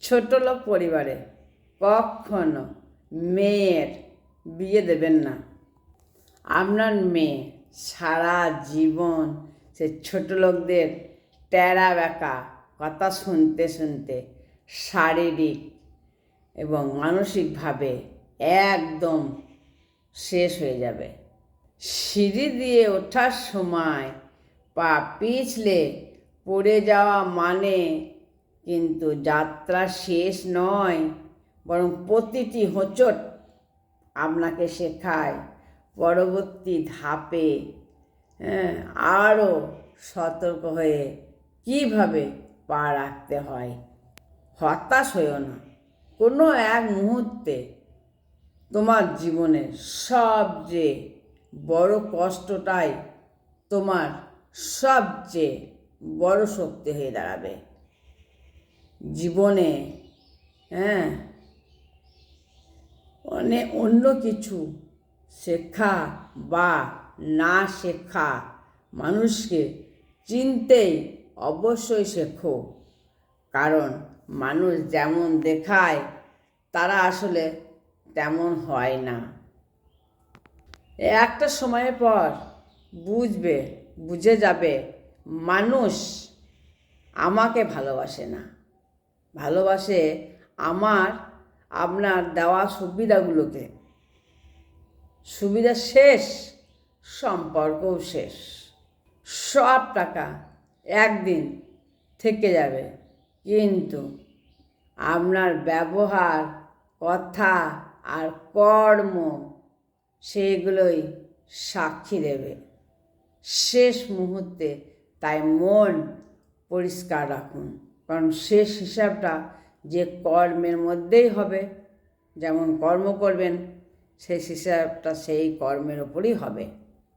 ছোটলোক পরিবারে কখনো মেয়ের বিয়ে দেবেন না। আপনার মেয়ে সারা জীবন সে ছোটলোকদের ট্যারা ব্যাকা কথা শুনতে শুনতে শারীরিক এবং মানসিকভাবে একদম শেষ হয়ে যাবে। সিঁড়ি দিয়ে ওঠার সময় পা পিছলে পড়ে যাওয়া মানে কিন্তু যাত্রা শেষ নয়, বরং প্রতিটি হোঁচট আপনাকে শেখায় পরবর্তী ধাপে আরও সতর্ক হয়ে কীভাবে পা রাখতে হয়। হতাশ হইও না। কোনো এক মুহূর্তে তোমার জীবনের সবচেয়ে বড় কষ্টটাই তোমার সবচেয়ে বড় শক্তি হয়ে দাঁড়াবে। জীবনে অন্য কিছু শেখা বা না শেখা মানুষকে চিনতেই অবশ্যই শেখো, কারণ মানুষ যেমন দেখায় তারা আসলে তেমন হয় না। একটা সময়ের পর বুঝে যাবে মানুষ আমাকে ভালোবাসে না, ভালোবাসে আপনার দেওয়া সুবিধাগুলোকে। সুবিধা শেষ, সম্পর্কও শেষ। সব টাকা একদিন থেকে যাবে, কিন্তু আপনার ব্যবহার, কথা আর কর্ম সেগুলোই সাক্ষী দেবে শেষ মুহূর্তে। তাই মন পরিষ্কার রাখুন, কারণ শেষ হিসাবটা যে কর্মের মধ্যেই হবে। যেমন কর্ম করবেন শেষ হিসাবটা সেই কর্মের ওপরই হবে।